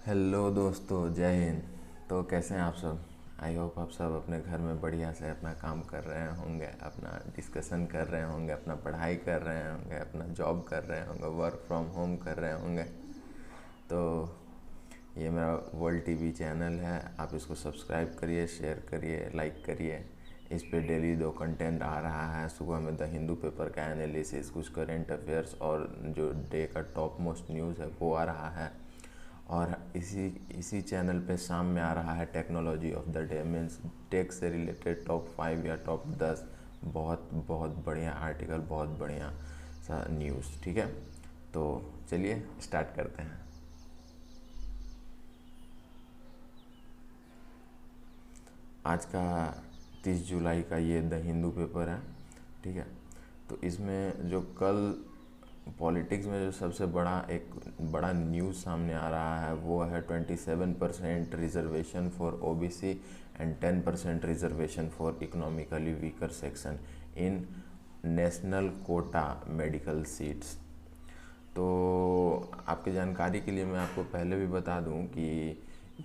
Hello दोस्तों, जय हिंद। तो कैसे हैं आप सब? आई होप आप सब अपने घर में बढ़िया से अपना काम कर रहे होंगे, अपना डिस्कशन कर रहे होंगे, अपना पढ़ाई कर रहे होंगे, अपना जॉब कर रहे होंगे, वर्क फ्रॉम होम कर रहे होंगे। तो ये मेरा वर्ल्ड टीवी चैनल है, आप इसको सब्सक्राइब करिए, शेयर करिए, लाइक करिए। इस पे डेली 2 कंटेंट आ रहा है। सुबह में द हिंदू पेपर का एनालिसिस, कुछ करेंट अफेयर्स और जो डे का टॉप मोस्ट न्यूज़ है वो आ रहा है। और इसी इसी चैनल पे शाम में आ रहा है technology of the day, means tech से रिलेटेड टॉप 5 या टॉप 10 बहुत बहुत बढ़िया आर्टिकल, बहुत बढ़िया सा न्यूज़। ठीक है, तो चलिए स्टार्ट करते हैं। आज का 30 जुलाई का ये द हिंदू पेपर है। ठीक है, तो इसमें जो कल पॉलिटिक्स में जो सबसे बड़ा न्यूज़ सामने आ रहा है वो है 27% reservation for OBC and 10% reservation for economically weaker section in national quota medical seats. तो आपकी जानकारी के लिए मैं आपको पहले भी बता दूं कि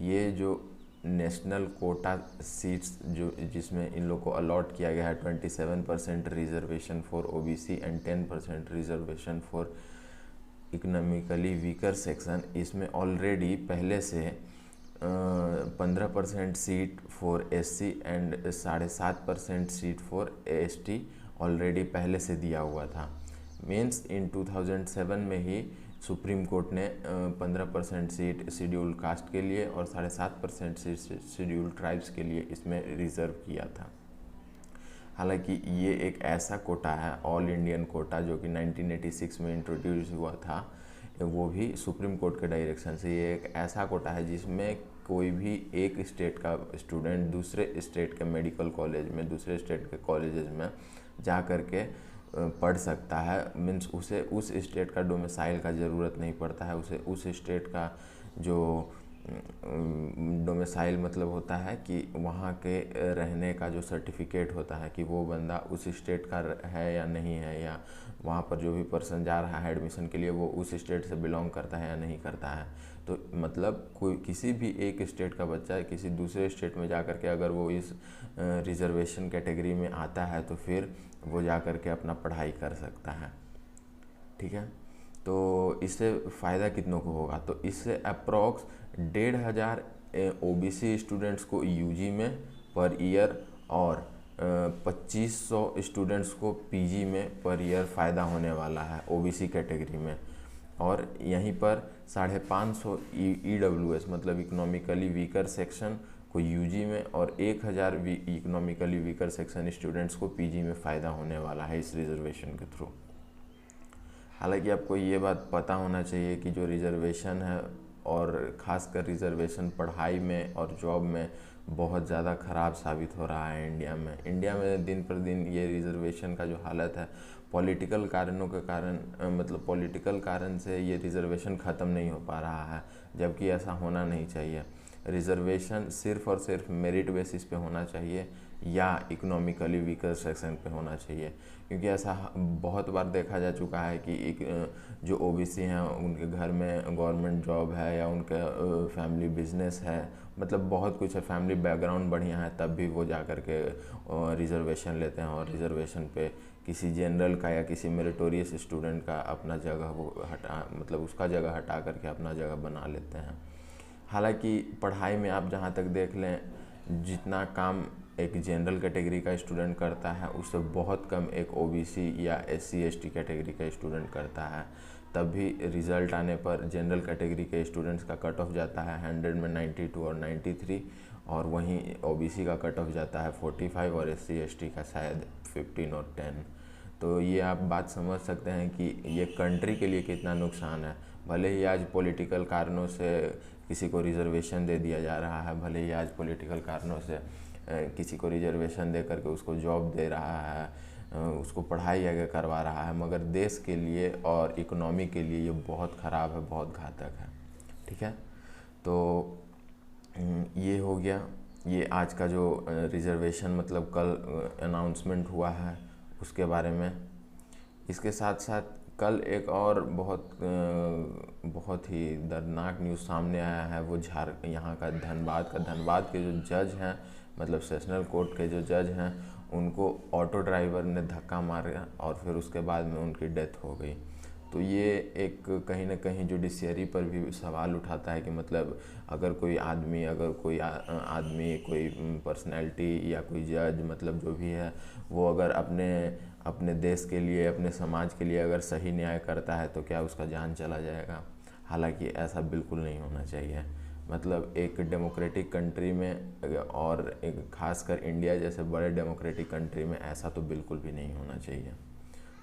ये जो नेशनल कोटा सीट्स जो जिसमें इन लोग को अलॉट किया गया है 27% reservation for OBC and 10% reservation for economically weaker section, इसमें ऑलरेडी पहले से 15% seat for SC and 7.5% seat for ST already पहले से दिया हुआ था। मीन्स इन 2007 में ही सुप्रीम कोर्ट ने 15% सीट शेड्यूल कास्ट के लिए और 7.5% सीट शेड्यूल ट्राइब्स के लिए इसमें रिजर्व किया था। हालांकि ये एक ऐसा कोटा है, ऑल इंडियन कोटा, जो कि 1986 में इंट्रोड्यूस हुआ था, वो भी सुप्रीम कोर्ट के डायरेक्शन से। ये एक ऐसा कोटा है जिसमें कोई भी एक स्टेट का स्टूडेंट दूसरे स्टेट के मेडिकल कॉलेज में, दूसरे स्टेट के कॉलेजेस में जा कर के पढ़ सकता है। मीन्स उसे उस स्टेट का डोमिसाइल का ज़रूरत नहीं पड़ता है। उसे उस स्टेट का जो डोमिसाइल मतलब होता है कि वहाँ के रहने का जो सर्टिफिकेट होता है कि वो बंदा उस स्टेट का है या नहीं है, या वहाँ पर जो भी पर्सन जा रहा है एडमिशन के लिए वो उस स्टेट से बिलोंग करता है या नहीं करता है। तो मतलब कोई किसी भी एक स्टेट का बच्चा किसी दूसरे स्टेट में जा कर के अगर वो इस रिजर्वेशन कैटेगरी में आता है तो फिर वो जा कर के अपना पढ़ाई कर सकता है। ठीक है, तो इससे फ़ायदा कितनों को होगा? तो इससे अप्रॉक्स 1,500 ओबीसी स्टूडेंट्स को यूजी में पर ईयर और 2500 स्टूडेंट्स को पीजी में पर ईयर फ़ायदा होने वाला है ओबीसी कैटेगरी में। और यहीं पर 550 ईडब्ल्यूएस मतलब इकोनॉमिकली वीकर सेक्शन को यूजी में और 1000 इकोनॉमिकली वीकर सेक्शन स्टूडेंट्स को पीजी में फ़ायदा होने वाला है इस रिजर्वेशन के थ्रू। हालांकि आपको ये बात पता होना चाहिए कि जो रिजर्वेशन है और ख़ासकर रिजर्वेशन पढ़ाई में और जॉब में बहुत ज़्यादा ख़राब साबित हो रहा है इंडिया में दिन पर दिन ये रिजर्वेशन का जो हालत है पॉलिटिकल कारणों के कारण, मतलब पॉलिटिकल कारण से ये रिजर्वेशन ख़त्म नहीं हो पा रहा है, जबकि ऐसा होना नहीं चाहिए। रिजर्वेशन सिर्फ़ और सिर्फ मेरिट बेसिस पे होना चाहिए या इकोनॉमिकली वीकर सेक्शन पे होना चाहिए, क्योंकि ऐसा बहुत बार देखा जा चुका है कि एक जो ओबीसी हैं उनके घर में गवर्नमेंट जॉब है या उनका फैमिली बिजनेस है, मतलब बहुत कुछ है, फैमिली बैकग्राउंड बढ़िया है, तब भी वो जा कर के रिजर्वेशन लेते हैं और रिजर्वेशन पे किसी जनरल का या किसी मेरिटोरियस स्टूडेंट का अपना जगह वो मतलब उसका जगह हटा करके अपना जगह बना लेते हैं। हालांकि पढ़ाई में आप जहाँ तक देख लें, जितना काम एक जनरल कैटेगरी का स्टूडेंट करता है उससे बहुत कम एक ओबीसी या एससी एसटी कैटेगरी का स्टूडेंट करता है। तब भी रिज़ल्ट आने पर जनरल कैटेगरी के स्टूडेंट्स का कट ऑफ जाता है 100 में 92 और 93, और वहीं ओबीसी का कट ऑफ जाता है 45 और एससी एसटी का शायद 15 और 10। तो ये आप बात समझ सकते हैं कि ये कंट्री के लिए कितना नुकसान है। भले ही आज पॉलिटिकल कारणों से किसी को रिजर्वेशन दे दिया जा रहा है, भले ही आज पॉलिटिकल कारणों से किसी को रिजर्वेशन दे करके उसको जॉब दे रहा है, उसको पढ़ाई आगे करवा रहा है, मगर देश के लिए और इकोनॉमी के लिए ये बहुत ख़राब है, बहुत घातक है। ठीक है, तो ये हो गया ये आज का जो रिजर्वेशन मतलब कल अनाउंसमेंट हुआ है उसके बारे में। इसके साथ साथ कल एक और बहुत ही दर्दनाक न्यूज़ सामने आया है। वो यहाँ का धनबाद के जो जज हैं, मतलब सेशनल कोर्ट के जो जज हैं, उनको ऑटो ड्राइवर ने धक्का मारा और फिर उसके बाद में उनकी डेथ हो गई। तो ये एक कहीं ना कहीं जुडिशरी पर भी सवाल उठाता है कि मतलब अगर कोई आदमी कोई पर्सनैलिटी या कोई जज, मतलब जो भी है, वो अगर अपने देश के लिए, अपने समाज के लिए अगर सही न्याय करता है तो क्या उसका जान चला जाएगा? हालांकि ऐसा बिल्कुल नहीं होना चाहिए। मतलब एक डेमोक्रेटिक कंट्री में, और एक खासकर इंडिया जैसे बड़े डेमोक्रेटिक कंट्री में, ऐसा तो बिल्कुल भी नहीं होना चाहिए।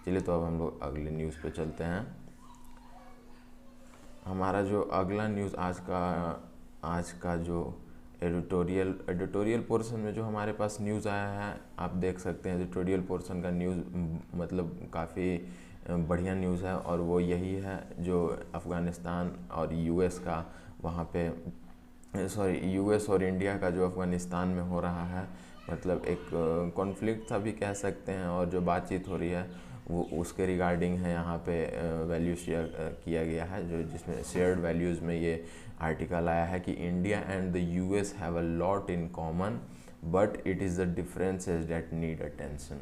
चलिए, तो अब हम लोग अगले न्यूज़ पे चलते हैं। हमारा जो अगला न्यूज़ आज का जो एडिटोरियल पोर्शन में जो हमारे पास न्यूज़ आया है, आप देख सकते हैं एडिटोरियल पोर्शन का न्यूज़ मतलब काफ़ी बढ़िया न्यूज़ है। और वो यही है जो अफ़गानिस्तान और यूएस का वहाँ पे यूएस और इंडिया का जो अफ़गानिस्तान में हो रहा है, मतलब एक कॉन्फ्लिक्ट सा भी कह सकते हैं। और जो बातचीत हो रही है वो उसके रिगार्डिंग है। यहाँ पे वैल्यू शेयर किया गया है, जिसमें शेयर्ड वैल्यूज़ में ये आर्टिकल आया है कि India and the US have a lot in common but it is the differences that need attention.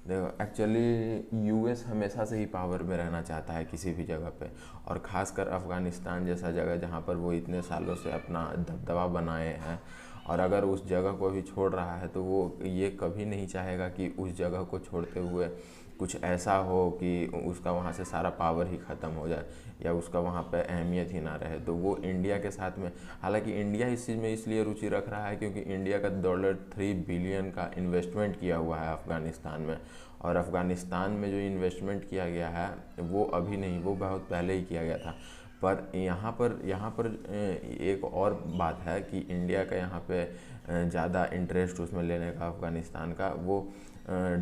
देखो, एक्चुअली यूएस हमेशा से ही पावर में रहना चाहता है किसी भी जगह पे, और ख़ासकर अफ़गानिस्तान जैसा जगह जहाँ पर वो इतने सालों से अपना दबदबा बनाए हैं। और अगर उस जगह को भी छोड़ रहा है तो वो ये कभी नहीं चाहेगा कि उस जगह को छोड़ते हुए कुछ ऐसा हो कि उसका वहाँ से सारा पावर ही ख़त्म हो जाए या उसका वहाँ पे अहमियत ही ना रहे। तो वो इंडिया के साथ में, हालांकि इंडिया इस चीज़ में इसलिए रुचि रख रहा है क्योंकि इंडिया का $3 बिलियन का इन्वेस्टमेंट किया हुआ है अफ़गानिस्तान में। और अफ़गानिस्तान में जो इन्वेस्टमेंट किया गया है वो अभी नहीं, वो बहुत पहले ही किया गया था। पर यहाँ पर एक और बात है कि इंडिया का यहाँ पे ज़्यादा इंटरेस्ट उसमें लेने का, अफ़गानिस्तान का, वो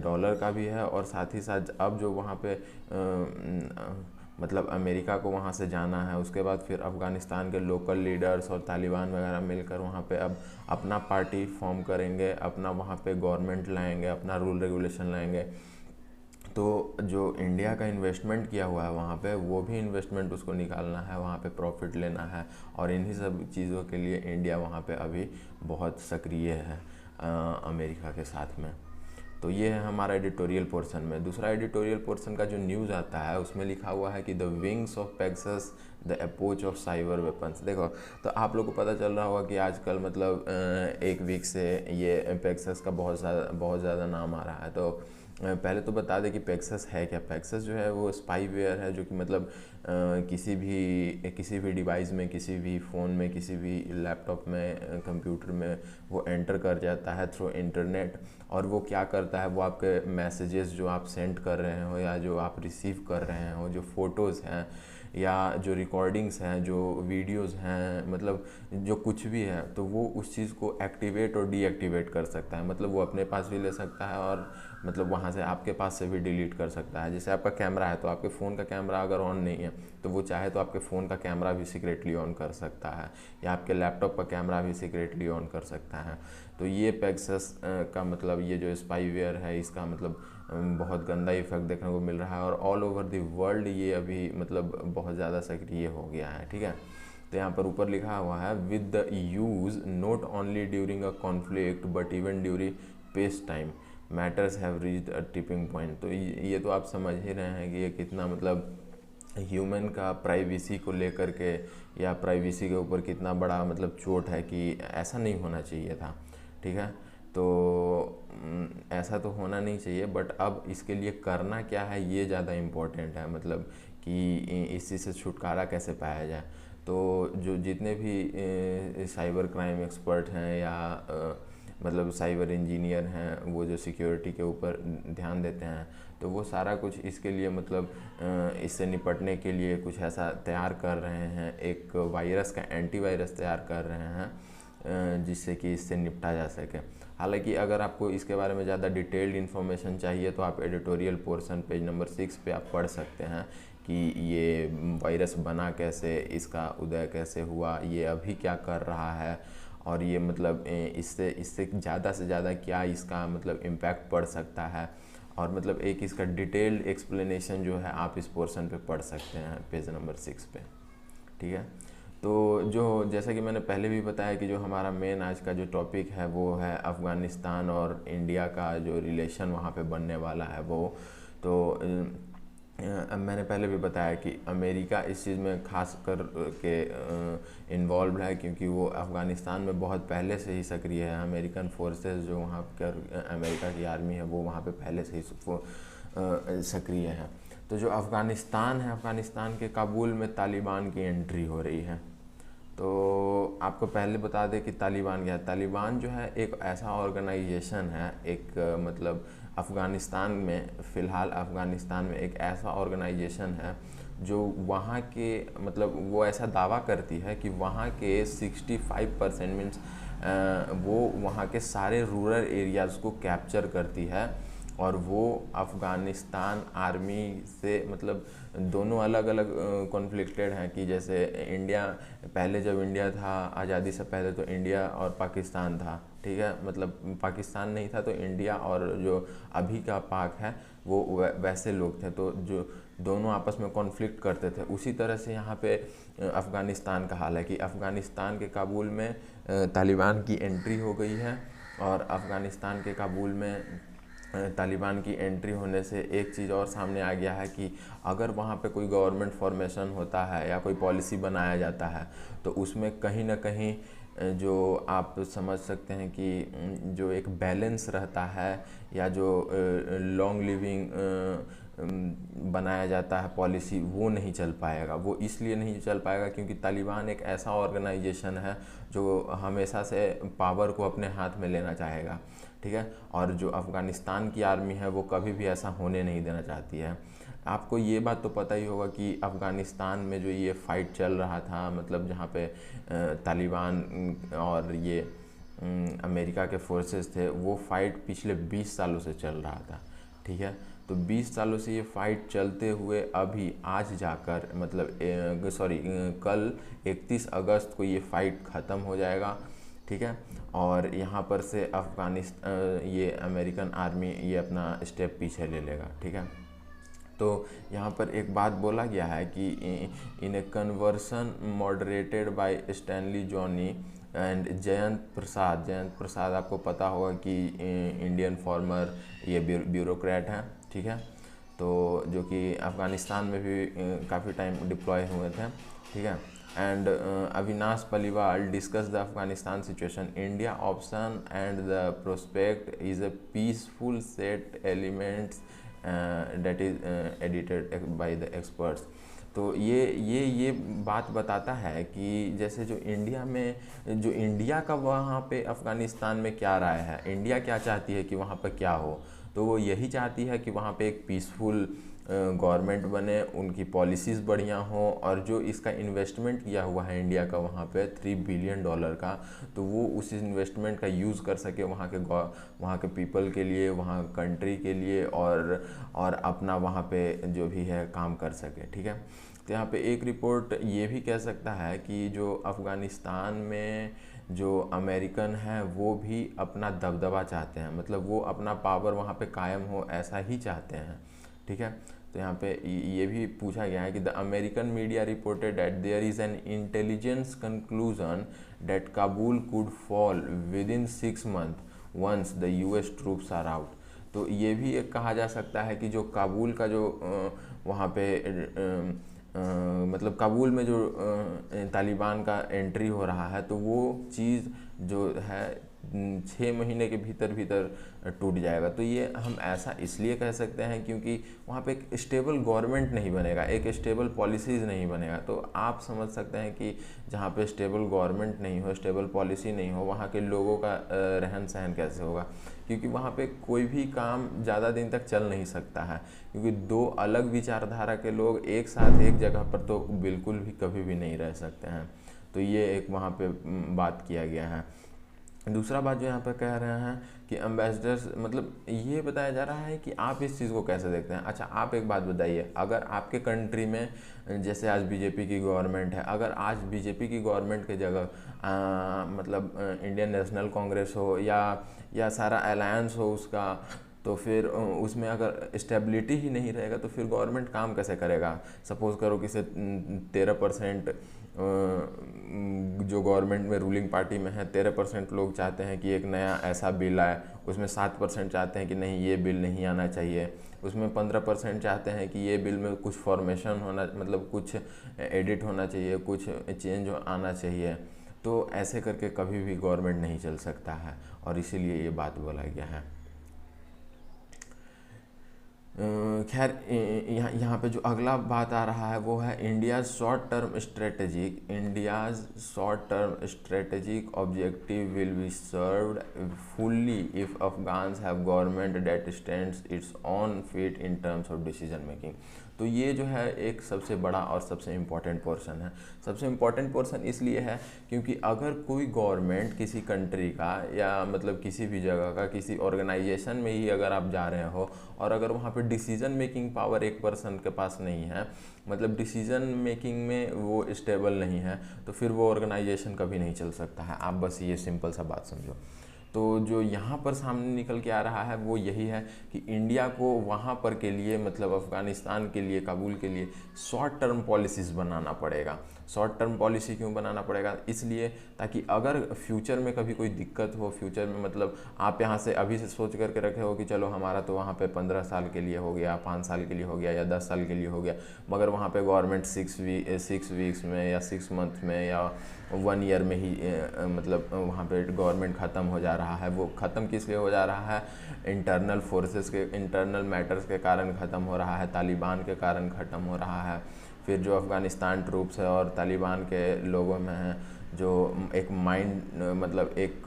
डॉलर का भी है। और साथ ही साथ अब जो वहाँ पे मतलब अमेरिका को वहाँ से जाना है, उसके बाद फिर अफ़गानिस्तान के लोकल लीडर्स और तालिबान वगैरह मिलकर वहाँ पे अब अपना पार्टी फॉर्म करेंगे, अपना वहाँ पे गवर्नमेंट लाएंगे, अपना रूल रेगुलेशन लाएंगे। तो जो इंडिया का इन्वेस्टमेंट किया हुआ है वहाँ पे, वो भी इन्वेस्टमेंट उसको निकालना है, वहाँ पे प्रॉफिट लेना है। और इन्हीं सब चीज़ों के लिए इंडिया वहाँ पे अभी बहुत सक्रिय है अमेरिका के साथ में। तो ये है हमारा एडिटोरियल पोर्शन में। दूसरा एडिटोरियल पोर्शन का जो न्यूज़ आता है उसमें लिखा हुआ है कि the wings of Pegasus the approach of cyber weapons. देखो, तो आप लोग को पता चल रहा होगा कि आजकल मतलब एक वीक से ये पेगासस का बहुत ज़्यादा नाम आ रहा है। तो पहले तो बता दें कि पेगासस है क्या। पेगासस जो है वो स्पाईवेयर है जो कि मतलब किसी भी डिवाइस में, किसी भी फ़ोन में, किसी भी लैपटॉप में, कंप्यूटर में वो एंटर कर जाता है थ्रू इंटरनेट। और वो क्या करता है, वो आपके मैसेजेस जो आप सेंड कर रहे हो या जो आप रिसीव कर रहे हो, जो फ़ोटोज़ हैं या जो रिकॉर्डिंग्स हैं, जो वीडियोस हैं, मतलब जो कुछ भी है, तो वो उस चीज़ को एक्टिवेट और डीएक्टिवेट कर सकता है। मतलब वो अपने पास भी ले सकता है और मतलब वहाँ से आपके पास से भी डिलीट कर सकता है। जैसे आपका कैमरा है तो आपके फ़ोन का कैमरा अगर ऑन नहीं है तो वो चाहे तो आपके फ़ोन का कैमरा भी सीक्रेटली ऑन कर सकता है, या आपके लैपटॉप का कैमरा भी सीक्रेटली ऑन कर सकता है। तो ये पेगासस का मतलब ये जो स्पाईवेयर है, इसका मतलब बहुत गंदा इफेक्ट देखने को मिल रहा है और ऑल ओवर द वर्ल्ड ये अभी मतलब बहुत ज़्यादा सक्रिय हो गया है। ठीक है, तो यहाँ पर ऊपर लिखा हुआ है with the use not only during a conflict but even during peace time matters have reached a tipping point. तो ये तो आप समझ ही रहे हैं कि ये कितना मतलब ह्यूमन का प्राइवेसी को लेकर के या प्राइवेसी के ऊपर कितना बड़ा मतलब चोट है कि ऐसा नहीं होना चाहिए था। ठीक है, तो ऐसा तो होना नहीं चाहिए, बट अब इसके लिए करना क्या है ये ज़्यादा इम्पोर्टेंट है, मतलब कि इस चीज़ से छुटकारा कैसे पाया जाए। तो जो जितने भी साइबर क्राइम एक्सपर्ट हैं या मतलब साइबर इंजीनियर हैं, वो जो सिक्योरिटी के ऊपर ध्यान देते हैं, तो वो सारा कुछ इसके लिए मतलब इससे निपटने के लिए कुछ ऐसा तैयार कर रहे हैं, एक वायरस का एंटीवायरस तैयार कर रहे हैं जिससे कि इससे निपटा जा सके। हालांकि अगर आपको इसके बारे में ज़्यादा डिटेल्ड इन्फॉर्मेशन चाहिए तो आप एडिटोरियल पोर्शन पेज नंबर 6 पे आप पढ़ सकते हैं कि ये वायरस बना कैसे, इसका उदय कैसे हुआ, ये अभी क्या कर रहा है और ये मतलब इससे ज़्यादा से ज़्यादा क्या इसका मतलब इम्पैक्ट पड़ सकता है। और मतलब एक इसका डिटेल्ड एक्सप्लेनेशन जो है आप इस पोर्शन पे पढ़ सकते हैं पेज नंबर 6 पे, ठीक है। तो जो जैसा कि मैंने पहले भी बताया कि जो हमारा मेन आज का जो टॉपिक है वो है अफ़गानिस्तान और इंडिया का जो रिलेशन वहाँ पे बनने वाला है वो। तो मैंने पहले भी बताया कि अमेरिका इस चीज़ में खास कर के इन्वॉल्व है, क्योंकि वो अफ़गानिस्तान में बहुत पहले से ही सक्रिय है। अमेरिकन फोर्सेस जो वहाँ कर अमेरिका की आर्मी है वो वहाँ पे पहले से ही सक्रिय है। तो जो अफ़गानिस्तान है, अफ़गानिस्तान के काबुल में तालिबान की एंट्री हो रही है। तो आपको पहले बता दें कि तालिबान क्या है। तालिबान जो है एक ऐसा ऑर्गेनाइजेशन है, एक मतलब अफ़गानिस्तान में फ़िलहाल अफ़गानिस्तान में एक ऐसा ऑर्गेनाइजेशन है जो वहाँ के मतलब वो ऐसा दावा करती है कि वहाँ के 65% मीन्स वो वहाँ के सारे रूरल एरियाज़ को कैप्चर करती है। और वो अफ़गानिस्तान आर्मी से मतलब दोनों अलग अलग कॉन्फ्लिक्टेड हैं कि जैसे इंडिया पहले जब इंडिया था आज़ादी से पहले तो इंडिया और पाकिस्तान था, ठीक है, मतलब पाकिस्तान नहीं था तो इंडिया और जो अभी का पाक है वो वैसे लोग थे, तो जो दोनों आपस में कॉन्फ्लिक्ट करते थे। उसी तरह से यहाँ पे अफ़गानिस्तान का हाल है कि अफ़गानिस्तान के काबुल में तालिबान की एंट्री हो गई है। और अफ़गानिस्तान के काबुल में तालिबान की एंट्री होने से एक चीज़ और सामने आ गया है कि अगर वहाँ पे कोई गवर्नमेंट फॉर्मेशन होता है या कोई पॉलिसी बनाया जाता है तो उसमें कहीं ना कहीं जो आप समझ सकते हैं कि जो एक बैलेंस रहता है या जो लॉन्ग लिविंग बनाया जाता है पॉलिसी, वो नहीं चल पाएगा। वो इसलिए नहीं चल पाएगा क्योंकि तालिबान एक ऐसा ऑर्गेनाइजेशन है जो हमेशा से पावर को अपने हाथ में लेना चाहेगा, ठीक है। और जो अफ़गानिस्तान की आर्मी है वो कभी भी ऐसा होने नहीं देना चाहती है। आपको ये बात तो पता ही होगा कि अफ़गानिस्तान में जो ये फ़ाइट चल रहा था, मतलब जहाँ पे तालिबान और ये अमेरिका के फोर्सेस थे, वो फ़ाइट पिछले 20 सालों से चल रहा था, ठीक है। तो 20 सालों से ये फ़ाइट चलते हुए अभी आज जाकर मतलब कल 31 अगस्त को ये फ़ाइट ख़त्म हो जाएगा, ठीक है। और यहाँ पर से अफ़गानिस्तान ये अमेरिकन आर्मी ये अपना स्टेप पीछे ले लेगा, ठीक है। तो यहाँ पर एक बात बोला गया है कि in a conversion moderated by Stanley Johnny and Jayant Prasad आपको पता होगा कि इंडियन फॉर्मर ये ब्यूरोक्रेट हैं, ठीक है। तो जो कि अफ़गानिस्तान में भी काफ़ी टाइम डिप्लॉय हुए थे, ठीक है। And Avinash Paliwal discuss the Afghanistan situation India option and the prospect is a peaceful set elements that is edited by the experts. तो ये बात बताता है कि जैसे जो इंडिया का वहाँ पे अफ़गानिस्तान में क्या राय है, इंडिया क्या चाहती है कि वहाँ पर क्या हो। तो वो यही चाहती है कि वहाँ पे एक पीसफुल गवर्नमेंट बने, उनकी पॉलिसीज़ बढ़िया हों, और जो इसका इन्वेस्टमेंट किया हुआ है इंडिया का वहाँ पे $3 बिलियन का, तो वो उस इन्वेस्टमेंट का यूज़ कर सके वहाँ के पीपल के लिए, वहाँ कंट्री के लिए, और अपना वहाँ पे जो भी है काम कर सके, ठीक है। तो यहाँ पे एक रिपोर्ट ये भी कह सकता है कि जो अफ़गानिस्तान में जो अमेरिकन हैं वो भी अपना दबदबा चाहते हैं, मतलब वो अपना पावर वहाँ पे कायम हो ऐसा ही चाहते हैं, ठीक है। तो यहाँ पे ये भी पूछा गया है कि the American media reported that there is an intelligence conclusion that Kabul could fall within 6 month once the US troops are out. तो ये भी एक कहा जा सकता है कि जो काबुल का जो वहाँ पे मतलब काबुल में जो तालिबान का एंट्री हो रहा है, तो वो चीज़ जो है 6 महीने के भीतर टूट जाएगा। तो ये हम ऐसा इसलिए कह सकते हैं क्योंकि वहाँ पे एक स्टेबल गवर्नमेंट नहीं बनेगा, एक स्टेबल पॉलिसीज़ नहीं बनेगा। तो आप समझ सकते हैं कि जहाँ पे स्टेबल गवर्नमेंट नहीं हो, स्टेबल पॉलिसी नहीं हो, वहाँ के लोगों का रहन सहन कैसे होगा, क्योंकि वहाँ पे कोई भी काम ज़्यादा दिन तक चल नहीं सकता है, क्योंकि दो अलग विचारधारा के लोग एक साथ एक जगह पर तो बिल्कुल भी कभी भी नहीं रह सकते हैं। तो ये एक वहाँ पे बात किया गया है। दूसरा बात जो यहाँ पर कह रहे हैं कि एम्बेसडर्स, मतलब ये बताया जा रहा है कि आप इस चीज़ को कैसे देखते हैं। अच्छा, आप एक बात बताइए, अगर आपके कंट्री में जैसे आज बीजेपी की गवर्नमेंट है, अगर आज बीजेपी की गवर्नमेंट की जगह मतलब इंडियन नेशनल कांग्रेस हो या सारा अलायंस हो उसका, तो फिर उसमें अगर स्टेबिलिटी ही नहीं रहेगा तो फिर गवर्नमेंट काम कैसे करेगा। सपोज़ करो कि से 13% जो गवर्नमेंट में रूलिंग पार्टी में है 13% लोग चाहते हैं कि एक नया ऐसा बिल आए, उसमें 7% चाहते हैं कि नहीं ये बिल नहीं आना चाहिए, उसमें 15% चाहते हैं कि ये बिल में कुछ फॉर्मेशन होना, मतलब कुछ एडिट होना चाहिए, कुछ चेंज आना चाहिए। तो ऐसे करके कभी भी गवर्नमेंट नहीं चल सकता है, और इसीलिए ये बात बोला गया है। खैर यहाँ पे जो अगला बात आ रहा है वो है India's short term strategic objective will be served fully if Afghans have government that stands it's on feet in terms of decision making. तो ये जो है एक सबसे बड़ा और सबसे इम्पॉर्टेंट पोर्शन है। सबसे इम्पॉर्टेंट पोर्शन इसलिए है क्योंकि अगर कोई गवर्नमेंट किसी कंट्री का या मतलब किसी भी जगह का किसी ऑर्गेनाइजेशन में ही अगर आप जा रहे हो और अगर वहाँ पे डिसीजन मेकिंग पावर एक पर्सन के पास नहीं है, मतलब डिसीजन मेकिंग में वो स्टेबल नहीं है, तो फिर वो ऑर्गेनाइजेशन कभी नहीं चल सकता है। आप बस ये सिंपल सा बात समझो। तो जो यहाँ पर सामने निकल के आ रहा है वो यही है कि इंडिया को वहाँ पर के लिए, मतलब अफ़गानिस्तान के लिए, काबुल के लिए शॉर्ट टर्म पॉलिसीज़ बनाना पड़ेगा। शॉर्ट टर्म पॉलिसी क्यों बनाना पड़ेगा? इसलिए ताकि अगर फ्यूचर में कभी कोई दिक्कत हो, फ्यूचर में मतलब आप यहाँ से अभी से सोच करके रखे हो कि चलो हमारा तो वहाँ पे 15 साल के लिए हो गया, 5 साल के लिए हो गया या 10 साल के लिए हो गया, मगर वहाँ पे गवर्नमेंट 6 वीक्स में या 6 मंथ में या 1 ईयर में ही मतलब वहाँ पे गवर्नमेंट ख़त्म हो जा रहा है। वो ख़त्म किस लिए हो जा रहा है? इंटरनल फोर्सेस के, इंटरनल मैटर्स के कारण ख़त्म हो रहा है, तालिबान के कारण ख़त्म हो रहा है। फिर जो अफ़गानिस्तान ट्रूप्स है और तालिबान के लोगों में है जो एक माइंड, मतलब एक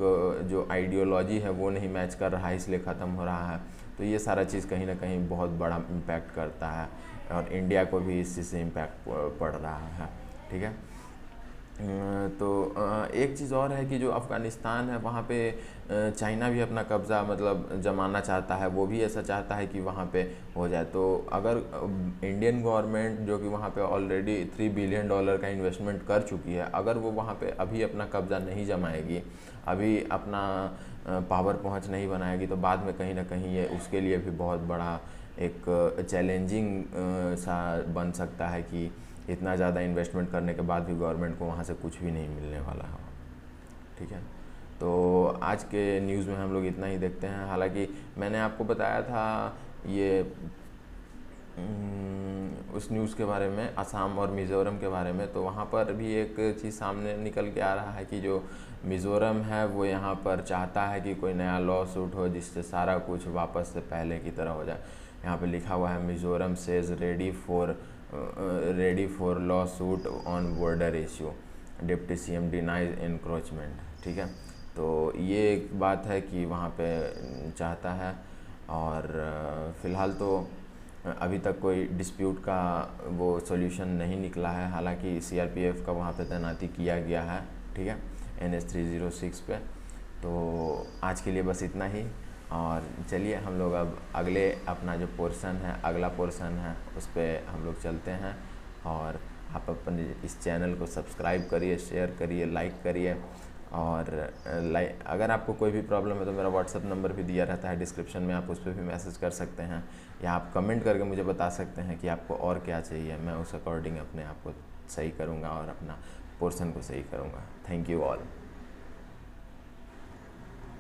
जो आइडियोलॉजी है वो नहीं मैच कर रहा है, इसलिए ख़त्म हो रहा है। तो ये सारा चीज़ कहीं ना कहीं बहुत बड़ा इम्पैक्ट करता है और इंडिया को भी इस चीज़ से इम्पैक्ट पड़ रहा है। ठीक है। तो एक चीज़ और है कि जो अफ़गानिस्तान है वहाँ पे चाइना भी अपना कब्ज़ा मतलब जमाना चाहता है, वो भी ऐसा चाहता है कि वहाँ पे हो जाए। तो अगर इंडियन गवर्नमेंट जो कि वहाँ पे ऑलरेडी $3 बिलियन का इन्वेस्टमेंट कर चुकी है, अगर वो वहाँ पे अभी अपना कब्ज़ा नहीं जमाएगी, अभी अपना पावर पहुँच नहीं बनाएगी, तो बाद में कहीं ना कहीं ये उसके लिए भी बहुत बड़ा एक चैलेंजिंग सा बन सकता है कि इतना ज़्यादा इन्वेस्टमेंट करने के बाद भी गवर्नमेंट को वहाँ से कुछ भी नहीं मिलने वाला है। ठीक है। तो आज के न्यूज़ में हम लोग इतना ही देखते हैं। हालांकि मैंने आपको बताया था ये उस न्यूज़ के बारे में, असम और मिज़ोरम के बारे में, तो वहाँ पर भी एक चीज़ सामने निकल के आ रहा है कि जो मिज़ोरम है वो यहाँ पर चाहता है कि कोई नया लॉ सूट हो जिससे सारा कुछ वापस से पहले की तरह हो जाए। यहाँ पे लिखा हुआ है Mizoram says ready for law suit on border issue, deputy CM denies encroachment. ठीक है। तो ये एक बात है कि वहाँ पे चाहता है, और फ़िलहाल तो अभी तक कोई डिस्प्यूट का वो सॉल्यूशन नहीं निकला है। हालांकि CRPF का वहाँ पे तैनाती किया गया है। ठीक है, NH 306 पे। तो आज के लिए बस इतना ही, और चलिए हम लोग अब अगले अपना जो पोर्शन है, अगला पोर्शन है, उस पर हम लोग चलते हैं। और आप अपने इस चैनल को सब्सक्राइब करिए, शेयर करिए, लाइक करिए, और अगर आपको कोई भी प्रॉब्लम है तो मेरा WhatsApp नंबर भी दिया रहता है डिस्क्रिप्शन में, आप उस पर भी मैसेज कर सकते हैं, या आप कमेंट करके मुझे बता सकते हैं कि आपको और क्या चाहिए। मैं उस अकॉर्डिंग अपने आप को सही करूँगा और अपना पोर्शन को सही करूँगा। Thank you all.